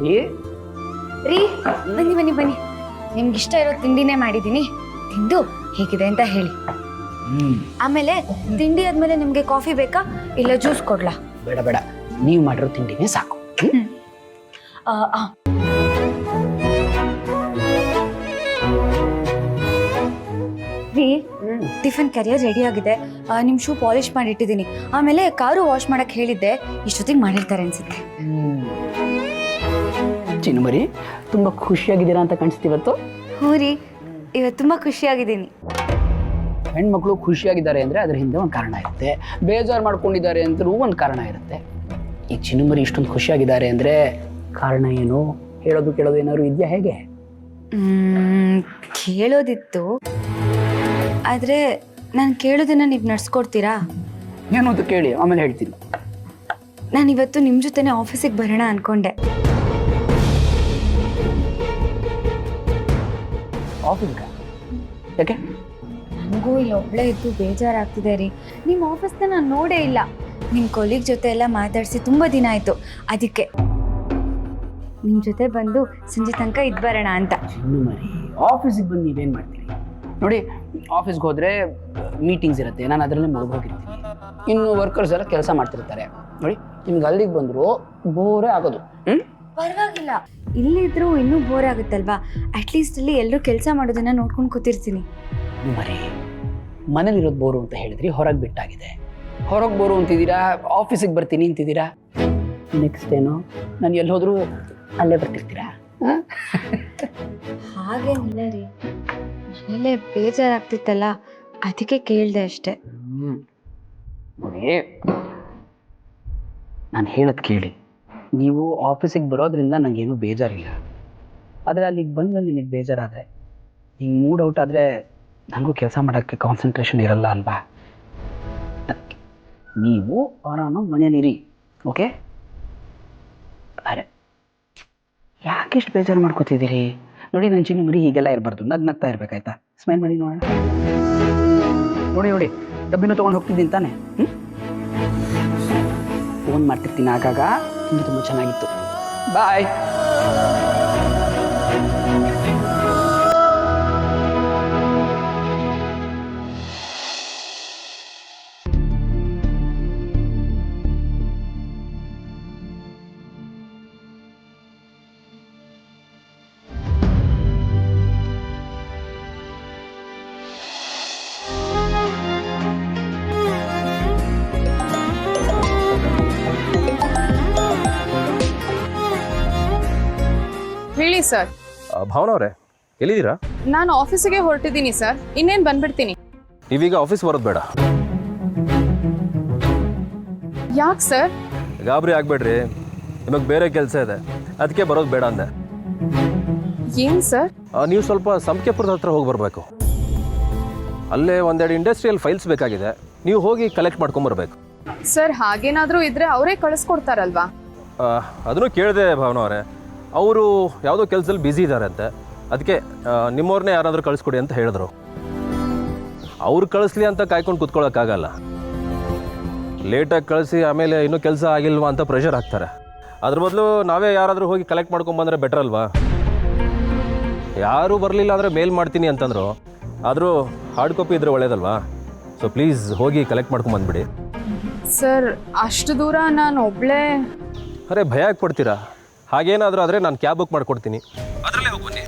ಮರಿ. ರೀ ಬನ್ನಿ ಬನ್ನಿ ಬನ್ನಿ, ನಿಮ್ಗೆ ಇಷ್ಟ ಇರೋ ತಿಂಡಿನೇ ಮಾಡಿದ್ದೀನಿ, ತಿಂದು ಹೇಗಿದೆ ಅಂತ ಹೇಳಿ. ಆಮೇಲೆ ತಿಂಡಿ ಆದ್ಮೇಲೆ ನಿಮ್ಗೆ ಕಾಫಿ ಬೇಕಾ ಇಲ್ಲ ಜ್ಯೂಸ್ ಕೊಡ್ಲಾ? ಬೇಡ ಬೇಡ, ನೀವು ಮಾಡಿರೋ ತಿಂಡಿನೇ ಸಾಕು. ರೀ ಟಿಫನ್ ಕ್ಯಾರಿಯರ್ ರೆಡಿ ಆಗಿದೆ, ನಿಮ್ ಶೂ ಪಾಲಿಶ್ ಮಾಡಿ ಇಟ್ಟಿದ್ದೀನಿ. ಆಮೇಲೆ ಕಾರು ವಾಶ್ ಮಾಡಕ್ ಹೇಳಿದ್ದೆ, ಇಷ್ಟೊತ್ತಿಗೆ ಮಾಡಿರ್ತಾರೆ ಅನ್ಸುತ್ತೆ. ಚಿನ್ನು ಮರಿ, ತುಂಬಾ ಖುಷಿಯಾಗಿದ್ದೀರಾ ಅಂತ ಕಾಣಿಸ್ತಿವತ್ತು. ಹ್ಞೂ ರೀ, ಇವತ್ತು ತುಂಬಾ ಖುಷಿಯಾಗಿದ್ದೀನಿ. ಹೆಣ್ಮಕ್ಳು ಖುಷಿಯಾಗಿದ್ದಾರೆ ಅಂದ್ರೆ ಅದ್ರ ಹಿಂದೆ ಒಂದು ಕಾರಣ ಇರುತ್ತೆ, ಬೇಜಾರು ಮಾಡ್ಕೊಂಡಿದ್ದಾರೆ ಅಂತಲೂ ಒಂದು ಕಾರಣ ಇರುತ್ತೆ. ಈ ಚಿನ್ನು ಮರಿ ಇಷ್ಟೊಂದು ಖುಷಿಯಾಗಿದ್ದಾರೆ ಅಂದ್ರೆ ಕಾರಣ ಏನು? ಹೇಳೋದು ಕೇಳೋದು ಏನಾದ್ರು ಇದೆಯಾ? ಹೇಗೆ? ಕೇಳೋದಿತ್ತು, ಆದ್ರೆ ನಾನು ಕೇಳೋದನ್ನ ನೀವು ನಡ್ಸ್ಕೊಡ್ತೀರಾ? ಏನು ಅಂತ ಕೇಳಿ, ಆಮೇಲೆ ಹೇಳ್ತೀನಿ. ನಾನು ಇವತ್ತು ನಿಮ್ಮ ಜೊತೆನೆ ಆಫೀಸಿಗೆ ಬರೋಣ ಅನ್ಕೊಂಡೆ. ಆಫೀಸ್ಗೆ? ಯಾಕೆ? ನನಗೂ ಇಲ್ಲಿ ಒಬ್ಬಳೇ ಇದ್ದು ಬೇಜಾರಾಗ್ತಿದೆ ರೀ. ನಿಮ್ಮ ಆಫೀಸ್ನ ನಾನು ನೋಡೇ ಇಲ್ಲ. ನಿಮ್ಮ ಕೊಲೀಗ್ ಜೊತೆ ಎಲ್ಲ ಮಾತಾಡಿಸಿ ತುಂಬ ದಿನ ಆಯಿತು, ಅದಕ್ಕೆ ನಿಮ್ಮ ಜೊತೆ ಬಂದು ಸಂಜೆ ತನಕ ಇದ್ದು ಬರೋಣ ಅಂತ. ಚಿನ್ನು ಮರಿ, ಆಫೀಸಿಗೆ ಬಂದು ನೀವೇನು ಮಾಡ್ತೀರಿ ನೋಡಿ? ಆಫೀಸ್ಗೆ ಹೋದರೆ ಮೀಟಿಂಗ್ಸ್ ಇರುತ್ತೆ, ನಾನು ಅದರಲ್ಲೇ ಮುಳುಗೋಗಿರ್ತೀನಿ. ಇನ್ನು ವರ್ಕರ್ಸ್ ಎಲ್ಲ ಕೆಲಸ ಮಾಡ್ತಿರ್ತಾರೆ ನೋಡಿ. ನಿಮ್ಗೆ ಅಲ್ಲಿಗೆ ಬಂದರೂ ಬೋರೇ ಆಗೋದು. ಪರವಾಗಿಲ್ಲ, ಇಲ್ಲಿದ್ರೂ ಇನ್ನೂ ಬೋರ್ ಆಗುತ್ತಲ್ವಾ? ಅಟ್ಲೀಸ್ಟ್ ಇಲ್ಲಿ ಎಲ್ಲರೂ ಕೆಲಸ ಮಾಡೋದನ್ನ ನೋಡ್ಕೊಂಡು ಕೂತಿರ್ತೀನಿ. ಮರಿ, ಮನೇಲಿರೋದು ಬೋರು ಅಂತ ಹೇಳಿದ್ರಿ, ಹೊರಗೆ ಬಿಟ್ಟಾಗಿದೆ. ಹೊರಗೆ ಬೋರು ಅಂತಿದ್ದೀರಾ, ಆಫೀಸಿಗೆ ಬರ್ತೀನಿ ಅಂತಿದ್ದೀರಾ. ನೆಕ್ಸ್ಟ್ ಏನು? ನಾನು ಎಲ್ಲಿ ಹೋದರೂ ಅಲ್ಲೇ ಬರ್ತಿರ್ತೀರಾ? ಹಾಗೇನಿಲ್ಲ ರೀ, ಮನೇಲೆ ಬೇಜಾರಾಗ್ತಿತ್ತಲ್ಲ, ಅದಕ್ಕೆ ಕೇಳಿದೆ ಅಷ್ಟೆ. ನಾನು ಹೇಳೋದು ಕೇಳಿ, ನೀವು ಆಫೀಸಿಗೆ ಬರೋದ್ರಿಂದ ನನಗೇನು ಬೇಜಾರಿಲ್ಲ. ಆದರೆ ಅಲ್ಲಿಗೆ ಬಂದ್ಮೇಲೆ ನಿನಗೆ ಬೇಜಾರಾದರೆ, ಹಿಂಗೆ ಮೂಡ್ ಔಟ್ ಆದರೆ ನನಗೂ ಕೆಲಸ ಮಾಡೋಕ್ಕೆ ಕಾನ್ಸಂಟ್ರೇಷನ್ ಇರಲ್ಲ ಅಲ್ವಾ? ನೀವು ಆರಾಮಾಗಿ ಮನೇಲಿರಿ, ಓಕೆ? ಅರೆ, ಯಾಕೆಷ್ಟು ಬೇಜಾರು ಮಾಡ್ಕೋತಿದ್ದೀರಿ? ನೋಡಿ, ನನ್ನ ಚಿನ್ನು ಮರಿ ಹೀಗೆಲ್ಲ ಇರಬಾರ್ದು, ನಗ್ನಗ್ತಾ ಇರಬೇಕಾಯ್ತಾ? ಸ್ಮೈಲ್ ಮಾಡಿ ನೋಡೋಣ. ನೋಡಿ ನೋಡಿ, ಡಬ್ಬಿನೂ ತೊಗೊಂಡು ಹೋಗ್ತಿದ್ದೀನಿ ತಾನೆ? ಫೋನ್ ಮಾಡ್ತಿರ್ತೀನಿ ಆಗಾಗ. ತಿಂಡಿ ತುಂಬ ಚೆನ್ನಾಗಿತ್ತು. ಬಾಯ್. ಹೇಳಿ ಸರ್. ಭಾವನಾ ಅವರೇ, ಎಲ್ಲಿದ್ದೀರಾ? ನಾನು ಆಫೀಸಿಗೆ ಹೊರಟಿದ್ದೀನಿ ಸರ್, ಇನ್ನೇನು ಬಂದ್ಬಿಡ್ತೀನಿ. ನೀವೀಗ ಆಫೀಸ್ ಬರೋದು ಬೇಡ. ಯಾಕೆ ಸರ್? ಗಾಬರಿ ಆಗಬೇಡ್ರಿ, ನಿಮಗೆ ಬೇರೆ ಕೆಲಸ ಇದೆ, ಅದಕ್ಕೆ ಬರೋದು ಬೇಡ ಅಂದೆ. ಏನು ಸರ್? ನೀವು ಸ್ವಲ್ಪ ಸಂಪ್ಕೆಪುರದ ಹತ್ರ ಹೋಗಿ ಬರಬೇಕು. ಅಲ್ಲೇ ಒಂದೆರಡು ಇಂಡಸ್ಟ್ರಿಯಲ್ ಫೈಲ್ಸ್ ಬೇಕಾಗಿದೆ, ನೀವು ಹೋಗಿ ಕಲೆಕ್ಟ್ ಮಾಡ್ಕೊಂಬರ್ಬೇಕು. ಸರ್, ಹಾಗೇನಾದರೂ ಇದ್ರೆ ಅವರೇ ಕಳಿಸ್ಕೊಡ್ತಾರಲ್ವಾ? ಅದನ್ನು ಕೇಳಿದೆ ಭಾವನಾ ಅವರೇ, ಅವರು ಯಾವುದೋ ಕೆಲಸದಲ್ಲಿ ಬ್ಯುಸಿ ಇದ್ದಾರೆ ಅಂತೆ, ಅದಕ್ಕೆ ನಿಮ್ಮವ್ರನ್ನೇ ಯಾರಾದರೂ ಕಳಿಸ್ಕೊಡಿ ಅಂತ ಹೇಳಿದ್ರು. ಅವ್ರು ಕಳಿಸ್ಲಿ ಅಂತ ಕಾಯ್ಕೊಂಡು ಕೂತ್ಕೊಳ್ಳೋಕ್ಕಾಗಲ್ಲ. ಲೇಟಾಗಿ ಕಳಿಸಿ ಆಮೇಲೆ ಇನ್ನೂ ಕೆಲಸ ಆಗಿಲ್ವಾ ಅಂತ ಪ್ರೆಷರ್ ಹಾಕ್ತಾರೆ. ಅದ್ರ ಬದಲು ನಾವೇ ಯಾರಾದರೂ ಹೋಗಿ ಕಲೆಕ್ಟ್ ಮಾಡ್ಕೊಂಬಂದರೆ ಬೆಟರ್ ಅಲ್ವಾ? ಯಾರೂ ಬರಲಿಲ್ಲ ಅಂದರೆ ಮೇಲ್ ಮಾಡ್ತೀನಿ ಅಂತಂದರು, ಆದರೂ ಹಾರ್ಡ್ ಕಾಪಿ ಇದ್ದರೆ ಒಳ್ಳೇದಲ್ವಾ? ಸೊ ಪ್ಲೀಸ್ ಹೋಗಿ ಕಲೆಕ್ಟ್ ಮಾಡ್ಕೊಂಬಂದ್ಬಿಡಿ. ಸರ್, ಅಷ್ಟು ದೂರ ನಾನು ಒಬ್ಬಳೇ. ಅರೆ, ಭಯ ಆಗ್ಬಿಡ್ತೀರಾ? ಹಾಗೇನಾದರೂ ಆದರೆ ನಾನು ಕ್ಯಾಬ್ ಬುಕ್ ಮಾಡಿಕೊಡ್ತೀನಿ, ಅದರಲ್ಲೇ ಹೋಗಿ ಬನ್ನಿ.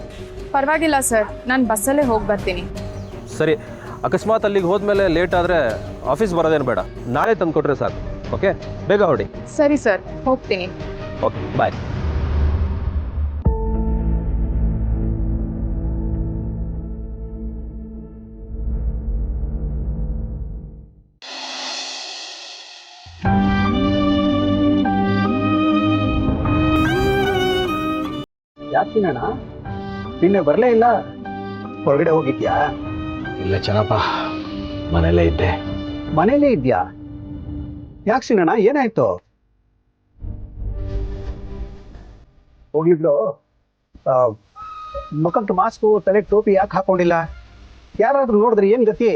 ಪರವಾಗಿಲ್ಲ ಸರ್, ನಾನು ಬಸ್ಸಲ್ಲೇ ಹೋಗಿ ಬರ್ತೀನಿ. ಸರಿ, ಅಕಸ್ಮಾತ್ ಅಲ್ಲಿಗೆ ಹೋದ್ಮೇಲೆ ಲೇಟ್ ಆದರೆ ಆಫೀಸ್ ಬರೋದೇನು ಬೇಡ, ನಾಳೆ ತಂದು ಕೊಟ್ಟರೆ ಸಾಕು. ಓಕೆ, ಬೇಗ ಹೊರಡಿ. ಸರಿ ಸರ್, ಹೋಗ್ತೀನಿ. ಓಕೆ, ಬಾಯ್. ಯಾಕೆ ಅಣ್ಣ ನಿನ್ನೆ ಬರಲೇ ಇಲ್ಲ? ಹೊರಗಡೆ ಹೋಗಿದ್ಯಾ? ಇಲ್ಲ ಚೆನ್ನಪ್ಪ, ಮನೇಲೇ ಇದ್ದೆ. ಮನೇಲೇ ಇದ್ಯಾ? ಯಾಕೆ ಸಿನಣ್ಣ, ಏನಾಯ್ತು? ಹೋಗಿದ್ಲು, ಮುಖಕ್ಕೆ ಮಾಸ್ಕು, ತಲೆಗೆ ಟೋಪಿ ಯಾಕೆ ಹಾಕೊಂಡಿಲ್ಲ? ಯಾರಾದ್ರೂ ನೋಡಿದ್ರೆ ಏನ್ ಗತಿ?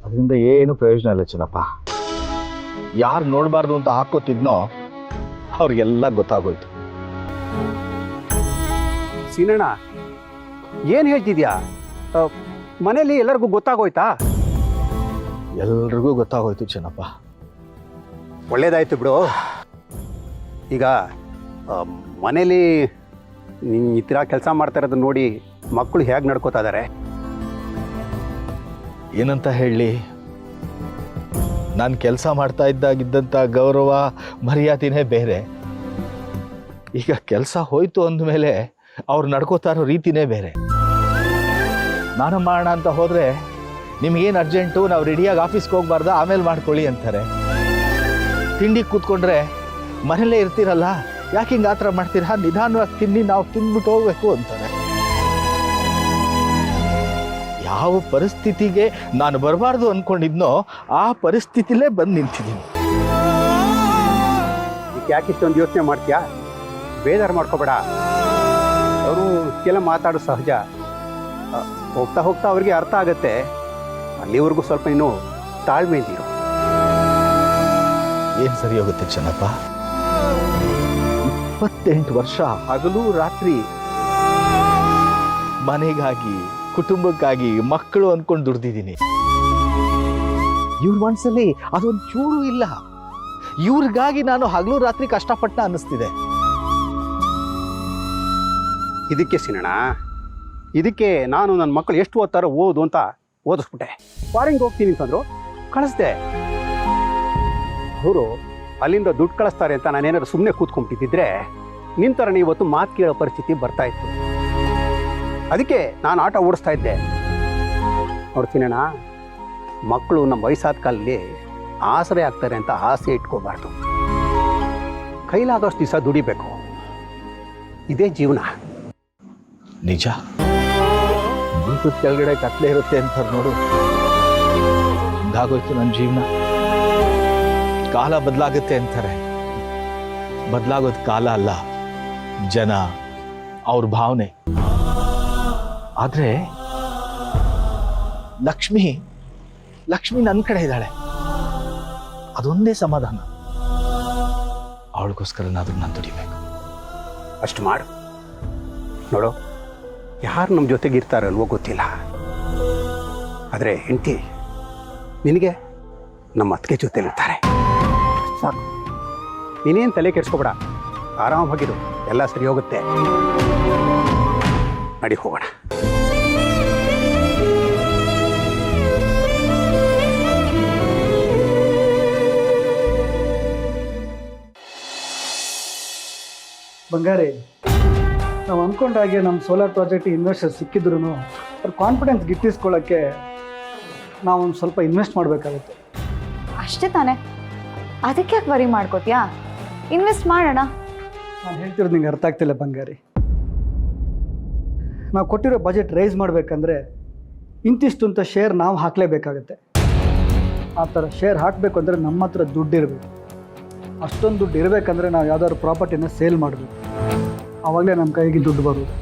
ಅದರಿಂದ ಏನು ಪ್ರಯೋಜನ ಇಲ್ಲ ಚೆನ್ನಪ್ಪ. ಯಾರು ನೋಡಬಾರ್ದು ಅಂತ ಹಾಕೋತಿದ್ನೋ ಅವ್ರಿಗೆಲ್ಲ ಗೊತ್ತಾಗೋಯ್ತು. ಸೀನಣ್ಣ, ಏನು ಹೇಳ್ತಿದ್ಯಾ? ಮನೇಲಿ ಎಲ್ಲರಿಗೂ ಗೊತ್ತಾಗೋಯ್ತಾ? ಎಲ್ರಿಗೂ ಗೊತ್ತಾಗೋಯ್ತು ಚೆನ್ನಪ್ಪ. ಒಳ್ಳೇದಾಯ್ತು ಬಿಡು. ಈಗ ಮನೇಲಿ ನೀನು ಈ ಥರ ಕೆಲಸ ಮಾಡ್ತಾ ಇರೋದನ್ನ ನೋಡಿ ಮಕ್ಕಳು ಹೇಗೆ ನಡ್ಕೋತಾ ಇದ್ದಾರೆ? ಏನಂತ ಹೇಳಿ, ನಾನು ಕೆಲಸ ಮಾಡ್ತಾ ಇದ್ದಾಗಿದ್ದಂಥ ಗೌರವ ಮರ್ಯಾದೆನೇ ಬೇರೆ. ಈಗ ಕೆಲಸ ಹೋಯ್ತು ಅಂದಮೇಲೆ ಅವ್ರು ನಡ್ಕೋತಾ ಇರೋ ರೀತಿನೇ ಬೇರೆ. ನಾನು ಮಾಡೋಣ ಅಂತ ಹೋದರೆ ನಿಮಗೇನು ಅರ್ಜೆಂಟು, ನಾವು ರೆಡಿಯಾಗಿ ಆಫೀಸ್ಗೆ ಹೋಗ್ಬಾರ್ದ, ಆಮೇಲೆ ಮಾಡ್ಕೊಳ್ಳಿ ಅಂತಾರೆ. ತಿಂಡಿ ಕೂತ್ಕೊಂಡ್ರೆ ಮನೇಲೇ ಇರ್ತೀರಲ್ಲ, ಯಾಕೆ ಹಿಂಗೆ ಆ ಥರ ಮಾಡ್ತೀರಾ, ನಿಧಾನವಾಗಿ ತಿನ್ನಿ, ನಾವು ತಿಂದ್ಬಿಟ್ಟು ಹೋಗ್ಬೇಕು ಅಂತಾರೆ. ಯಾವ ಪರಿಸ್ಥಿತಿಗೆ ನಾನು ಬರಬಾರ್ದು ಅಂದ್ಕೊಂಡಿದ್ನೋ ಆ ಪರಿಸ್ಥಿತಿಲೇ ಬಂದು ನಿಂತಿದ್ದೀನಿ. ಈಗ ಯಾಕೆ ಇಷ್ಟೊಂದು ಯೋಚನೆ ಮಾಡ್ತೀಯಾ? ಬೇಜಾರು ಮಾಡ್ಕೋಬೇಡ. ಅವರು ಕೆಲ ಮಾತಾಡೋ ಸಹಜ. ಹೋಗ್ತಾ ಹೋಗ್ತಾ ಅವ್ರಿಗೆ ಅರ್ಥ ಆಗತ್ತೆ. ಅಲ್ಲಿವರೆಗೂ ಸ್ವಲ್ಪ ಇನ್ನೂ ತಾಳ್ಮೆ ಇದ್ದೀರು. ಏನು ಸರಿ ಹೋಗುತ್ತೆ ಚೆನ್ನಪ್ಪ? 28 ವರ್ಷ ಹಗಲು ರಾತ್ರಿ ಮನೆಗಾಗಿ, ಕುಟುಂಬಕ್ಕಾಗಿ, ಮಕ್ಕಳು ಅನ್ಕೊಂಡು ದುಡ್ದಿದ್ದೀನಿ. ಇವ್ರ ಮನಸ್ಸಲ್ಲಿ ಅದೊಂದು ಚೂರು ಇಲ್ಲ. ಇವ್ರಿಗಾಗಿ ನಾನು ಹಗಲು ರಾತ್ರಿ ಕಷ್ಟಪಟ್ಟ ಅನ್ನಿಸ್ತಿದೆ. ಇದಕ್ಕೆ ಸೀನಣ್ಣ, ಇದಕ್ಕೆ ನಾನು ನನ್ನ ಮಕ್ಕಳು ಎಷ್ಟು ಓದ್ತಾರೋ ಓದು ಅಂತ ಓದಿಸ್ಬಿಟ್ಟೆ. ಫಾರಿನ್ಗೆ ಹೋಗ್ತೀನಿ ಅಂತಂದ್ರು, ಕಳಿಸ್ದೆ. ಅವರು ಅಲ್ಲಿಂದ ದುಡ್ಡು ಕಳಿಸ್ತಾರೆ ಅಂತ ನಾನೇನಾದ್ರು ಸುಮ್ಮನೆ ಕೂತ್ಕೊಂಡ್ಬಿಟ್ಟಿದ್ರೆ ನಿನ್ನ ಥರನೇ ಇವತ್ತು ಮಾತು ಕೇಳೋ ಪರಿಸ್ಥಿತಿ ಬರ್ತಾ ಇತ್ತು. ಅದಕ್ಕೆ ನಾನು ಆಟ ಓಡಿಸ್ತಾ ಇದ್ದೆ. ನೋಡ್ತೀನಣ್ಣ, ಮಕ್ಕಳು ನಮ್ಮ ವಯಸ್ಸಾದ ಕಾಲದಲ್ಲಿ ಆಸರೆ ಆಗ್ತಾರೆ ಅಂತ ಆಸೆ ಇಟ್ಕೋಬಾರ್ದು. ಕೈಲಾಗೋಷ್ಟು ದಿವಸ ದುಡಿಬೇಕು. ಇದೇ ಜೀವನ. ನಿಜ. ದೀಪದ ಕೆಳಗಡೆ ಕತ್ಲೆ ಇರುತ್ತೆ ಅಂತಾರೆ ನೋಡು, ಹಿಂಗಾಗೋಯ್ತು ನನ್ನ ಜೀವನ. ಕಾಲ ಬದಲಾಗುತ್ತೆ ಅಂತಾರೆ. ಬದಲಾಗೋದು ಕಾಲ ಅಲ್ಲ, ಜನ, ಅವ್ರ ಭಾವನೆ. ಆದ್ರೆ ಲಕ್ಷ್ಮಿ ನನ್ನ ಕಡೆ ಇದ್ದಾಳೆ. ಅದೊಂದೇ ಸಮಾಧಾನ. ಅವಳಿಗೋಸ್ಕರನಾದ್ರೂ ನಾನು ದುಡಿಬೇಕು. ಅಷ್ಟು ಮಾಡು. ನೋಡು, ಯಾರು ನಮ್ಮ ಜೊತೆಗೆ ಇರ್ತಾರಲ್ವೋ ಗೊತ್ತಿಲ್ಲ. ಆದರೆ ಹೆಂಡತಿ ನಿನಗೆ ನಮ್ಮ ಅತ್ತಿಗೆ ಜೊತೆಲಿರ್ತಾರೆ. ಸಾಕು, ನೀನೇನು ತಲೆ ಕೆಡಿಸ್ಕೊಬೇಡ. ಆರಾಮಾಗಿರು, ಎಲ್ಲ ಸರಿ ಹೋಗುತ್ತೆ. ನಡಿ ಹೋಗೋಣ. ಬಂಗಾರಿ, ನಾವು ಅಂದ್ಕೊಂಡಾಗೆ ನಮ್ಮ ಸೋಲಾರ್ ಪ್ರಾಜೆಕ್ಟ್ ಇನ್ವೆಸ್ಟರ್ ಸಿಕ್ಕಿದ್ರು ಅವ್ರ ಕಾನ್ಫಿಡೆನ್ಸ್ ಗಿಟ್ಟಿಸ್ಕೊಳ್ಳೋಕ್ಕೆ ನಾವು ಒಂದು ಸ್ವಲ್ಪ ಇನ್ವೆಸ್ಟ್ ಮಾಡಬೇಕಾಗುತ್ತೆ. ಅಷ್ಟೇ ತಾನೇ, ಅದಕ್ಕೆ ಯಾಕೆ ವರಿ ಮಾಡ್ಕೋತೀಯಾ? ಇನ್ವೆಸ್ಟ್ ಮಾಡೋಣ. ನಾನು ಹೇಳ್ತಿರೋದು ನಿಂಗೆ ಅರ್ಥ ಆಗ್ತಿಲ್ಲ ಬಂಗಾರಿ. ನಾವು ಕೊಟ್ಟಿರೋ ಬಜೆಟ್ ರೈಸ್ ಮಾಡಬೇಕಂದ್ರೆ ಇಂತಿಷ್ಟು ಅಂತ ಶೇರ್ ನಾವು ಹಾಕಲೇಬೇಕಾಗತ್ತೆ. ಆ ಥರ ಶೇರ್ ಹಾಕಬೇಕು ಅಂದರೆ ನಮ್ಮ ಹತ್ರ ದುಡ್ಡು ಇರಬೇಕು. ಅಷ್ಟೊಂದು ದುಡ್ಡು ಇರಬೇಕಂದ್ರೆ ನಾವು ಯಾವ್ದಾದ್ರು ಪ್ರಾಪರ್ಟಿನ ಸೇಲ್ ಮಾಡಬೇಕು. ಆವಾಗಲೇ ನಮ್ಮ ಕೈಗೆ ದುಡ್ಡು ಬರೋದು.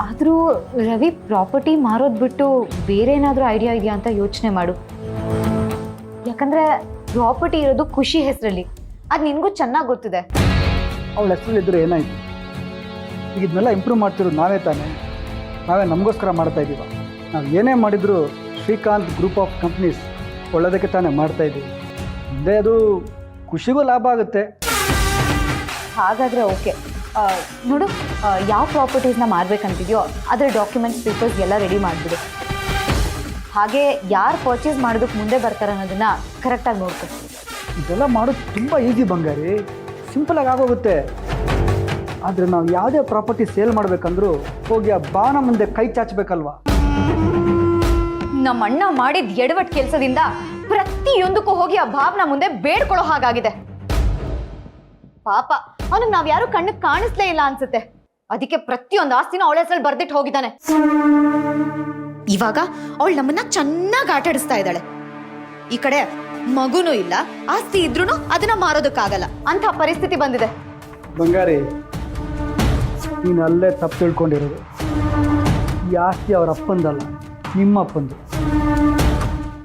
ಆದರೂ ರವಿ, ಪ್ರಾಪರ್ಟಿ ಮಾರೋದು ಬಿಟ್ಟು ಬೇರೆ ಏನಾದರೂ ಐಡಿಯಾ ಇದೆಯಾ ಅಂತ ಯೋಚನೆ ಮಾಡು. ಯಾಕಂದರೆ ಪ್ರಾಪರ್ಟಿ ಇರೋದು ಖುಷಿ ಹೆಸರಲ್ಲಿ. ಅದು ನಿನಗೂ ಚೆನ್ನಾಗಿ ಗೊತ್ತಿದೆ. ಅವಳ ಹೆಸರಲ್ಲಿದ್ದರೆ ಏನಾಯಿತು? ಈಗ ಇದನ್ನೆಲ್ಲ ಇಂಪ್ರೂವ್ ಮಾಡ್ತಿರೋದು ನಾವೇ ತಾನೇ. ನಾವೇ ನಮಗೋಸ್ಕರ ಮಾಡ್ತಾ ಇದ್ದೀವ. ನಾವು ಏನೇ ಮಾಡಿದರೂ ಶ್ರೀಕಾಂತ್ ಗ್ರೂಪ್ ಆಫ್ ಕಂಪ್ನೀಸ್ ಒಳ್ಳೆಯದಕ್ಕೆ ತಾನೇ ಮಾಡ್ತಾ ಇದ್ದೀವಿ. ಮುಂದೆ ಅದು ಖುಷಿಗೂ ಲಾಭ ಆಗುತ್ತೆ. ಹಾಗಾದರೆ ಓಕೆ. ನೋಡು, ಯಾವ ಪ್ರಾಪರ್ಟೀಸ್ನ ಮಾರಬೇಕಂತಿದೆಯೋ ಅದರ ಡಾಕ್ಯುಮೆಂಟ್ಸ್, ಪೇಪರ್ಸ್ ಎಲ್ಲ ರೆಡಿ ಮಾಡಿಬಿಡು. ಹಾಗೆ ಯಾರು ಪರ್ಚೇಸ್ ಮಾಡೋದಕ್ಕೆ ಮುಂದೆ ಬರ್ತಾರೆ ಅನ್ನೋದನ್ನು ಕರೆಕ್ಟಾಗಿ ನೋಡ್ಕೊ. ಇದೆಲ್ಲ ಮಾಡೋದು ತುಂಬ ಈಸಿ ಬಂಗಾರಿ, ಸಿಂಪಲಾಗಿ ಆಗೋಗುತ್ತೆ. ಆದರೆ ನಾವು ಯಾವುದೇ ಪ್ರಾಪರ್ಟಿ ಸೇಲ್ ಮಾಡಬೇಕಂದ್ರೂ ಹೋಗಿ ಆ ಬಾನ ಮುಂದೆ ಕೈ ಚಾಚಬೇಕಲ್ವಾ? ನಮ್ಮ ಅಣ್ಣ ಮಾಡಿದ ಎಡವಟ್ ಕೆಲಸದಿಂದ ಪ್ರತಿಯೊಂದಕ್ಕೂ ಹೋಗಿ ಆ ಭಾವನ ಮುಂದೆ ಬೇಡ್ಕೊಳ್ಳೋ ಹಾಗಾಗಿದೆ. ಪಾಪ, ಅವನಿಗೆ ನಾವು ಯಾರು ಕಣ್ಣಿಗೆ ಕಾಣಿಸ್ಲೇ ಇಲ್ಲ ಅನ್ಸುತ್ತೆ. ಅದಕ್ಕೆ ಪ್ರತಿಯೊಂದು ಆಸ್ತಿನ ಅವಳ ಹೆಸರಲ್ಲಿ ಬರ್ದಿಟ್ಟು ಹೋಗಿದ್ದಾನೆ. ಇವಾಗ ಅವಳು ನಮ್ಮನ್ನ ಚೆನ್ನಾಗಿ ಆಟ ಆಡಿಸ್ತಾ ಇದ್ದಾಳೆ. ಈ ಕಡೆ ಮಗುನೂ ಇಲ್ಲ, ಆಸ್ತಿ ಇದ್ರೂ ಅದನ್ನ ಮಾರೋದಕ್ಕಾಗಲ್ಲ ಅಂತ ಪರಿಸ್ಥಿತಿ ಬಂದಿದೆ. ಬಂಗಾರಿ, ನೀನು ಅಲ್ಲೇ ತಪ್ಪು ತಿಳ್ಕೊಂಡಿರೋದು. ಈ ಆಸ್ತಿ ಅವ್ರ ಅಪ್ಪಂದಲ್ಲ, ನಿಮ್ಮ ಅಪ್ಪಂದು.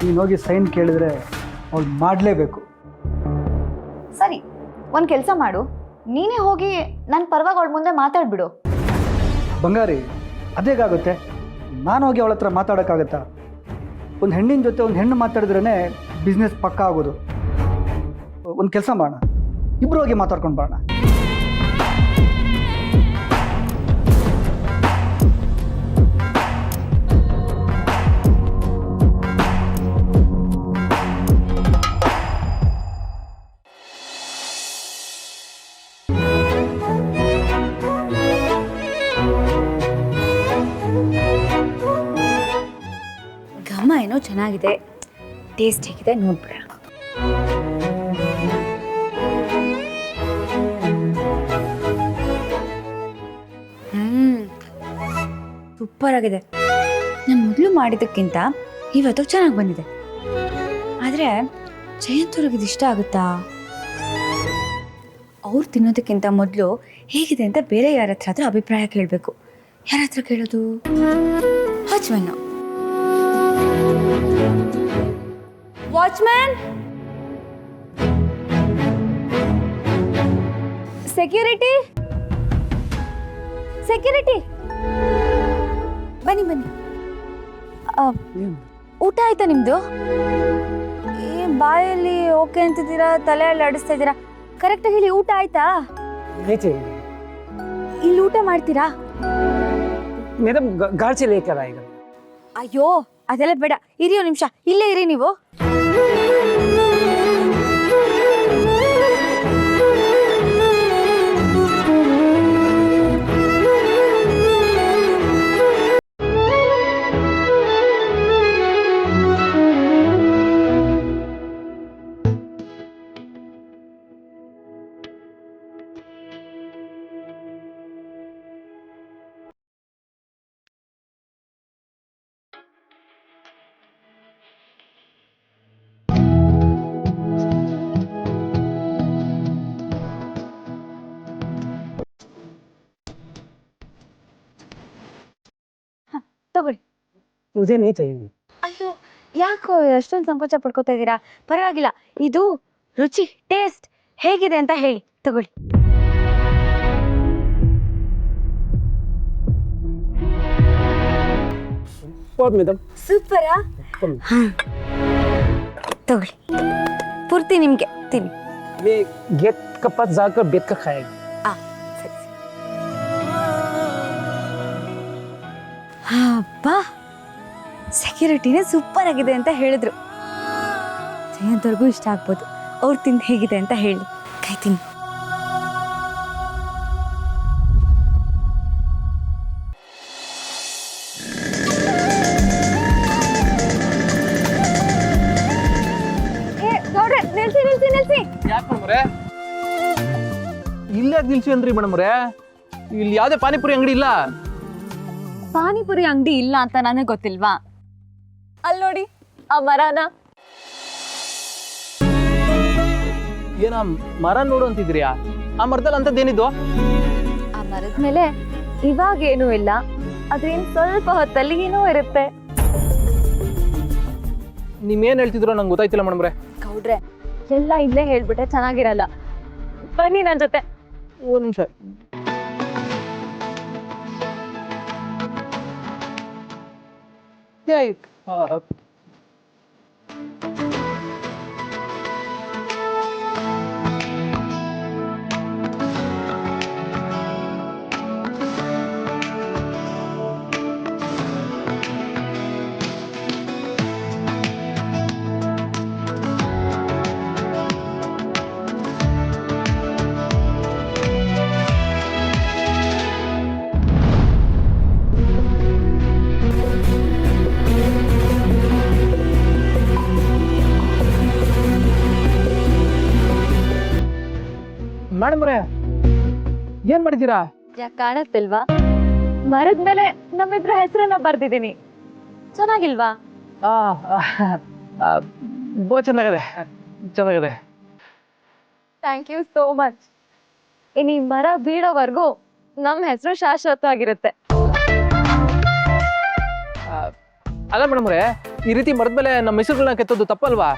ನೀನು ಹೋಗಿ ಸೈನ್ ಕೇಳಿದ್ರೆ ಅವಳು ಮಾಡಲೇಬೇಕು. ಸರಿ, ಒಂದು ಕೆಲಸ ಮಾಡು, ನೀನೇ ಹೋಗಿ ನನ್ನ ಪರವಾಗಿ ಅವಳ ಮುಂದೆ ಮಾತಾಡ್ಬಿಡು. ಬಂಗಾರಿ, ಅದೇಗಾಗುತ್ತೆ? ನಾನು ಹೋಗಿ ಅವಳ ಹತ್ರ ಮಾತಾಡೋಕ್ಕಾಗತ್ತಾ? ಒಂದು ಹೆಣ್ಣಿನ ಜೊತೆ ಒಂದು ಹೆಣ್ಣು ಮಾತಾಡಿದ್ರೇ ಬಿಸ್ನೆಸ್ ಪಕ್ಕ ಆಗೋದು. ಒಂದು ಕೆಲಸ ಮಾಡೋಣ, ಇಬ್ಬರು ಹೋಗಿ ಮಾತಾಡ್ಕೊಂಡು ಬರೋಣ. ಘಮ ಏನೋ ಚೆನ್ನಾಗಿದೆ, ಟೇಸ್ಟ್ ಹೇಗಿದೆ ನೋಡ್ಬಿಡೋಣ. ಸೂಪರ್ ಆಗಿದೆ. ನಾನು ಮೊದಲು ಮಾಡಿದ್ದಕ್ಕಿಂತ ಇವತ್ತು ಚೆನ್ನಾಗಿ ಬಂದಿದೆ. ಆದರೆ ಜಯಂತ್ ಅವ್ರಿಗೆ ಇದು ಇಷ್ಟ ಆಗುತ್ತಾ? ಅವ್ರು ತಿನ್ನೋದಕ್ಕಿಂತ ಮೊದಲು ಹೇಗಿದೆ ಅಂತ ಬೇರೆ ಯಾರ ಹತ್ರ ಆದರೂ ಅಭಿಪ್ರಾಯ ಕೇಳಬೇಕು. ಯಾರ ಹತ್ರ ಕೇಳೋದು? ವಾಚ್ಮನ್. ವಾಚ್ಮ್ಯಾನ್, ಸೆಕ್ಯೂರಿಟಿ, ಸೆಕ್ಯೂರಿಟಿ, ಬನ್ನಿ ಬನ್ನಿ. ಊಟ ಆಯ್ತಾ ನಿಮ್ದು? ಈ ಬಾಯಲ್ಲಿ ಓಕೆ ಅಂತಿದ್ದೀರಾ, ತಲೆ ಆಡಿಸ್ತಾ ಇದ್ದೀರಾ. ಕರೆಕ್ಟಾಗಿ ಹೇಳಿ, ಊಟ ಆಯ್ತಾ? ಇಲ್ಲಿ ಊಟ ಮಾಡ್ತೀರಾ? ಮೇಡಮ್ ಗಾರ್ से लेकर आएगा. ಅಯ್ಯೋ ಅದೆಲ್ಲ ಬೇಡ, ಇರಿ ಒಂದು ನಿಮಿಷ, ಇಲ್ಲೇ ಇರಿ ನೀವು. ತಗೊಳ್ಳಿ. मुझे नहीं चाहिए. ಅಯ್ಯೋ ಯಾಕೋ ಎಷ್ಟೊಂದು ಸಂಕೋಚ ಪಡ್ಕೋತಾ ಇದ್ದೀರಾ? ಪರವಾಗಿಲ್ಲ, ಇದು ರುಚಿ, ಟೇಸ್ಟ್ ಹೇಗಿದೆ ಅಂತ ಹೇಳಿ, ತಗೊಳ್ಳಿ. और मैडम ಸೂಪರಾ? ತಗೊಳ್ಳಿ, ಪೂರ್ತಿ ನಿಮ್ಗೆ ತಿನ್ನಿ. मैं गेट का पास जाकर बेट का खाएगा. ಸರಿ ಸರಿ. ಅಬ್ಬಾ, ಸೆಕ್ಯೂರಿಟಿನೇ ಸೂಪರ್ ಆಗಿದೆ ಅಂತ ಹೇಳಿದ್ರು. ಜಯಂತವ್ರಿಗೂ ಇಷ್ಟ ಆಗ್ಬೋದು. ಅವ್ರು ತಿಂದು ಹೇಗಿದೆ ಅಂತ ಹೇಳಿ, ಕಾಯ್ತೀನಿ. ನಿಲ್ಸಿ ನಿಲ್ಸಿ ನಿಲ್ಸಿ. ಯಾಕೆ ಮೇಡಮ್ರೆ ಇಲ್ಲೇ ನಿಲ್ಸಿ ಅಂದ್ರಿ ಮೇಡಮ್ರೆ? ಇಲ್ಲಿ ಯಾವುದೇ ಪಾನಿಪುರಿ ಅಂಗಡಿ ಇಲ್ಲ. ಪಾನಿಪುರಿ ಅಂಗಡಿ ಇಲ್ಲ ಅಂತ ನನಗೆ ಗೊತ್ತಿಲ್ವಾ? ಅಲ್ಲಿ ನೋಡಿ ಆ ಮರನ. ಏನ ಮರ ನೋಡು ಅಂತಿದ್ರಿಯಾ? ಆ ಮರದಲ್ಲಿ ಅಂತದ್ದೇನಿದ್ದು? ಆ ಮರದ ಮೇಲೆ ಇವಾಗ ಏನೂ ಇಲ್ಲ, ಆದ್ರೆ ಇನ್ ಸ್ವಲ್ಪ ಹೊತ್ತಲ್ಲಿ ಏನೋ ಇರುತ್ತೆ. ನೀವೇನ್ ಹೇಳ್ತಿದ್ರೋ ನಂಗೆ ಗೊತ್ತಾಯ್ತಿಲ್ಲ ಮೇಡಮ್ರೆ. ಗೌಡ್ರೆ, ಎಲ್ಲ ಇಲ್ಲೇ ಹೇಳ್ಬಿಟ್ರೆ ಚೆನ್ನಾಗಿರಲ್ಲ. ಬನ್ನಿ ನನ್ನ ಜೊತೆ. ಒಂದು ನಿಮಿಷ. ಮೇಡಮ್ರೆ ಏನ್ ಮಾಡಿದ್ದೀರಾ? ಯಾಕೆ ಕಾಣುತ್ತಿಲ್ವಾ? ಮರದ ಮೇಲೆ ನಮ್ಮಿಬ್ರ ಹೆಸರನ್ನ ಬರ್ದಿದ್ದೀನಿ. ಚೆನ್ನಾಗಿಲ್ವಾ? ಬಹು ಚೆನ್ನಾಗಿದೆ, ಚೆನ್ನಾಗಿದೆ. Thank you so much. ಇನ್ನು ಈ ಮರ ಬೀಳೋವರೆಗೂ ನಮ್ಮ ಹೆಸರು ಶಾಶ್ವತವಾಗಿರುತ್ತೆ. ಅಲ್ಲ ಮೇಡಮ್ರೆ, ಈ ರೀತಿ ಮರದ ಮೇಲೆ ನಮ್ಮ ಹೆಸರುಗಳನ್ನ ಕೆತ್ತೋದು ತಪ್ಪಲ್ವಾ?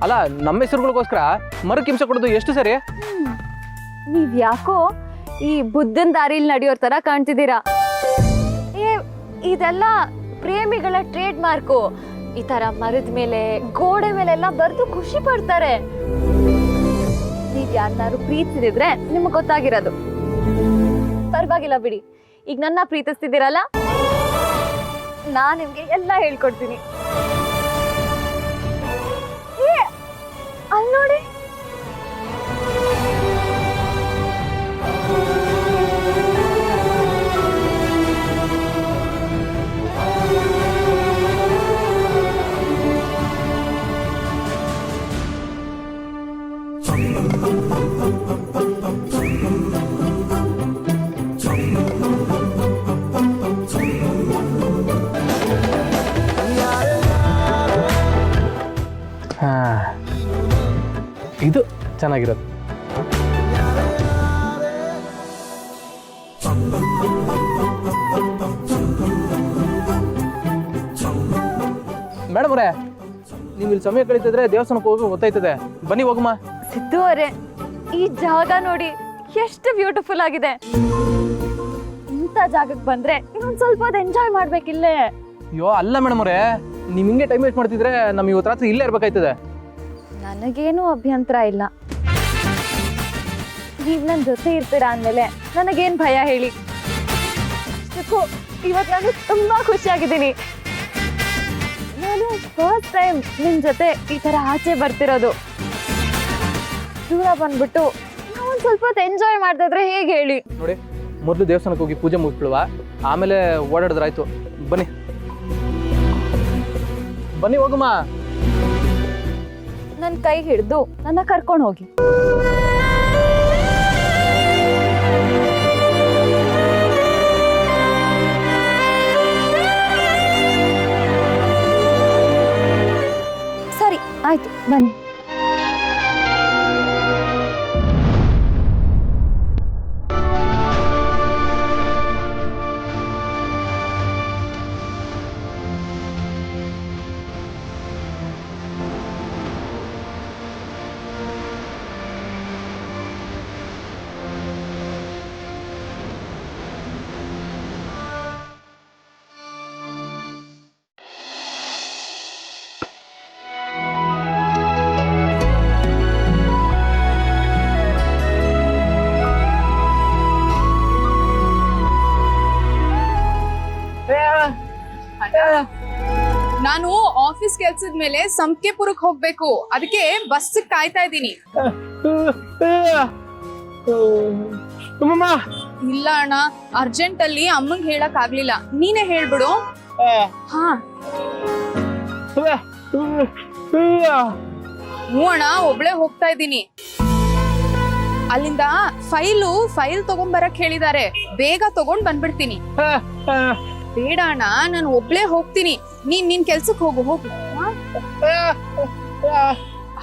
ಅಲ್ಲ, ನಮ್ಮ ಹೆಸರುಗಳಿಗೋಸ್ಕರ ಮರಕ್ಕೆ ಹಿಂಸೆ ಕೊಡೋದು ಎಷ್ಟು ಸರಿ? ನೀವ್ ಯಾಕೋ ಈ ಬುದ್ಧನ್ ದಾರಿಲಿ ನಡೆಯೋರ್ ತರ ಕಾಣ್ತಿದ್ದೀರಾ. ಇದೆಲ್ಲ ಪ್ರೇಮಿಗಳ ಟ್ರೇಡ್ ಮಾರ್ಕು. ಈ ತರ ಮರದ ಮೇಲೆ ಗೋಡೆ ಮೇಲೆಲ್ಲ ಬರ್ದು ಖುಷಿ ಪಡ್ತಾರೆ. ನೀವ್ ಯಾರನ್ನಾರು ಪ್ರೀತಿಸಿದ್ರೆ ನಿಮ್ಗೆ ಗೊತ್ತಾಗಿರೋದು. ಪರವಾಗಿಲ್ಲ ಬಿಡಿ, ಈಗ ನನ್ನ ಪ್ರೀತಿಸ್ತಿದ್ದೀರಲ್ಲ, ನಾನ್ ನಿಮ್ಗೆ ಎಲ್ಲ ಹೇಳ್ಕೊಡ್ತೀನಿ. ಅಲ್ಲಿ ನೋಡಿ, ಇದು ಚೆನ್ನಾಗಿರೋದು. ಮೇಡಮ್ ಅವರೇ, ನೀವು ಇಲ್ಲಿ ಸಮಯ ಕಳೀತಿದ್ರೆ ದೇವಸ್ಥಾನಕ್ಕೆ ಹೋಗಿ ಗೊತ್ತಾಯ್ತದೆ. ಬನ್ನಿ ಹೋಗಮ್ಮ. ಸಿದ್ದು ಅವರೇ, ಈ ಜಾಗ ನೋಡಿ ಎಷ್ಟು ಬ್ಯೂಟಿಫುಲ್ ಆಗಿದೆ. ಇಂಥ ಜಾಗಕ್ಕೆ ಬಂದ್ರೆ ಇನ್ನೊಂದ್ ಸ್ವಲ್ಪ ಹೊತ್ತು ಎಂಜಾಯ್ ಮಾಡ್ಬೇಕಿಲ್ಲೇ. ಅಯ್ಯೋ ಅಲ್ಲ ಮೇಡಮ್ ಅವರೇ, ನೀವು ಹಿಂಗೆ ಟೈಮ್ ವೇಸ್ಟ್ ಮಾಡ್ತಿದ್ರೆ ನಮ್ಗೆ ಇವತ್ತು ರಾತ್ರಿ ಇಲ್ಲೇ ಇರ್ಬೇಕಾಯ್ತದೆ. ನನಗೇನು ಅಭ್ಯಂತರ ಇಲ್ಲ. ನೀವ್ ನನ್ನ ಜೊತೆ ಇರ್ತೀರಾ ಅಂದ್ಮೇಲೆ ನನಗೇನ್ ಭಯ ಹೇಳಿ. ಇವತ್ತು ನಾನು ತುಂಬಾ ಖುಷಿಯಾಗಿದ್ದೀನಿ. ನಾನು ಫಸ್ಟ್ ಟೈಮ್ ನಿಮ್ ಜೊತೆ ಈ ತರ ಆಚೆ ಬರ್ತಿರೋದು. ದೂರ ಬಂದ್ಬಿಟ್ಟು ಒಂದ್ ಸ್ವಲ್ಪ ಹೊತ್ತು ಎಂಜಾಯ್ ಮಾಡ್ತಿದ್ರೆ ಹೇಗೆ ಹೇಳಿ. ನೋಡಿ, ಮೊದಲು ದೇವಸ್ಥಾನಕ್ಕೆ ಹೋಗಿ ಪೂಜೆ ಮುಗಿಸ್ಬಿಡುವ, ಆಮೇಲೆ ಓಡಾಡಿದ್ರಾಯ್ತು. ಬನ್ನಿ ಬನ್ನಿ ಹೋಗಮ್ಮ. ನನ್ನ ಕೈ ಹಿಡಿದು ನನ್ನ ಕರ್ಕೊಂಡು ಹೋಗಿ. ಸರಿ, ಆಯ್ತು, ಬನ್ನಿ. ನಾನು ಆಫೀಸ್ ಕೆಲ್ಸದ ಮೇಲೆ ಸಂಕೆಪುರಕ್ಕೆ ಹೋಗ್ಬೇಕು, ಅದಕ್ಕೆ ಬಸ್ ಕಾಯ್ತಾ ಇದ್ದೀನಿ. ಇಲ್ಲ ಅಣ್ಣ, ಅರ್ಜೆಂಟ್ ಅಲ್ಲಿ ಅಮ್ಮಂಗ್ ಹೇಳಕ್ ಆಗ್ಲಿಲ್ಲ, ನೀನೇ ಹೇಳ್ಬಿಡು. ಹಾ ಹ್ಞೂ ಅಣ್ಣ, ಒಬ್ಳೆ ಹೋಗ್ತಾ ಇದ್ದೀನಿ. ಅಲ್ಲಿಂದ ಫೈಲ್ ತಗೊಂಬರಕ್ ಹೇಳಿದ್ದಾರೆ, ಬೇಗ ತಗೊಂಡ್ ಬಂದ್ಬಿಡ್ತೀನಿ. ಬೇಡ ಅಣ್ಣ, ನಾನು ಒಬ್ಳೆ ಹೋಗ್ತೀನಿ, ನಿನ್ ಕೆಲ್ಸಕ್ಕೆ ಹೋಗು.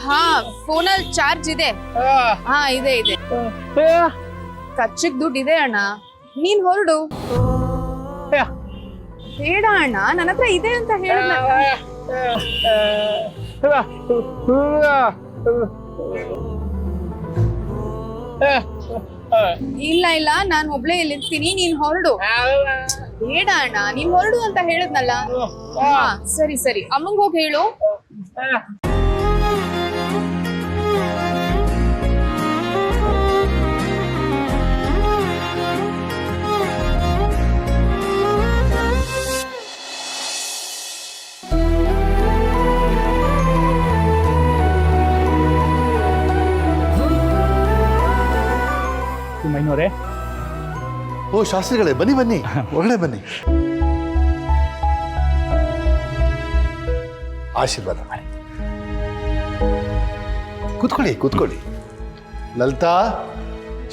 ಹಾ, ಫೋನಲ್ಲಿ ಚಾರ್ಜ್ ಇದೆ. ಹಾ, ಇದೆ. ಖರ್ಚಿಗೆ ದುಡ್ಡು ಇದೆ ಅಣ್ಣ, ನೀನ್ ಹೊರಡು. ಬೇಡ ಅಣ್ಣ, ನನ್ನ ಹತ್ರ ಇದೆ ಅಂತ ಹೇಳ. ಇಲ್ಲ, ನಾನು ಒಬ್ಳೆ ಇಲ್ಲಿರ್ತೀನಿ, ನೀನ್ ಹೊರಡು. ಬೇಡ ಅಣ್ಣ, ನೀನ್ ಹೊರಡು ಅಂತ ಹೇಳದ್ನಲ್ಲ. ಹಾ, ಸರಿ, ಅಮ್ಮಂಗ್ ಹೋಗಿ ಹೇಳು. ಮೈನೋರೇ. ಓ ಶಾಸ್ತ್ರಿಗಳೇ, ಬನ್ನಿ ಒಳ್ಳೆ ಬನ್ನಿ. ಆಶೀರ್ವಾದ ಮಾಡಿ. ಕೂತ್ಕೊಳ್ಳಿ. ಲಲಿತಾ,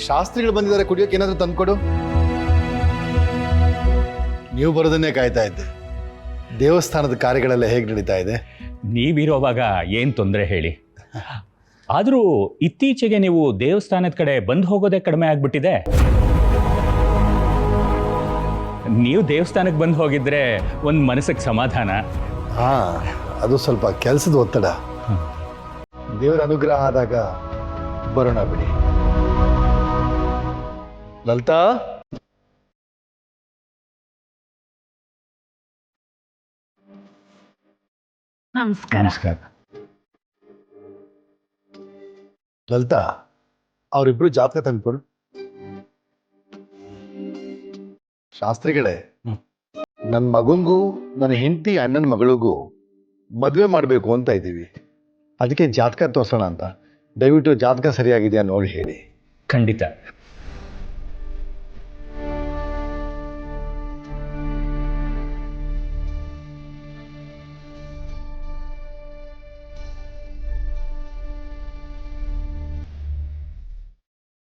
ಶಾಸ್ತ್ರಿಗಳು ಬಂದಿದ್ದಾರೆ, ಕುಡಿಯೋಕೆ ಏನಾದರೂ ತಂದ್ಕೊಡು. ನೀವು ಬರೋದನ್ನೇ ಕಾಯ್ತಾ ಇದ್ದೆ. ದೇವಸ್ಥಾನದ ಕಾರ್ಯಗಳೆಲ್ಲ ಹೇಗೆ ನಡೀತಾ ಇದೆ? ನೀವಿರೋವಾಗ ಏನು ತೊಂದರೆ ಹೇಳಿ. ಆದರೂ ಇತ್ತೀಚೆಗೆ ನೀವು ದೇವಸ್ಥಾನದ ಕಡೆ ಬಂದು ಹೋಗೋದೇ ಕಡಿಮೆ ಆಗ್ಬಿಟ್ಟಿದೆ. ನೀವು ದೇವಸ್ಥಾನಕ್ಕೆ ಬಂದು ಹೋಗಿದ್ರೆ ಒಂದು ಮನಸ್ಸಿಗೆ ಸಮಾಧಾನ. ಅದು ಸ್ವಲ್ಪ ಕೆಲಸದ ಒತ್ತಡ. ದೇವರ ಅನುಗ್ರಹ ಆದಾಗ ಬರೋಣ ಬಿಡಿ. ಲಲಿತಾ, ನಮಸ್ಕಾರ. ಲಲಿತಾ, ಅವರಿಬ್ರು ಜಾತಕ ತಂದ್ಕೊಡು. ಶಾಸ್ತ್ರಿಗಳೇ, ನನ್ನ ಮಗನಿಗೂ ನನ್ನ ಹೆಂಡತಿ ಅಣ್ಣನ ಮಗಳಿಗೂ ಮದುವೆ ಮಾಡಬೇಕು ಅಂತ ಇದ್ದೀವಿ. ಅದಕ್ಕೆ ಜಾತಕ ತೋರಿಸೋಣ ಅಂತ. ದಯವಿಟ್ಟು ಜಾತಕ ಸರಿಯಾಗಿದೆಯಾ ನೋಡಿ ಹೇಳಿ. ಖಂಡಿತ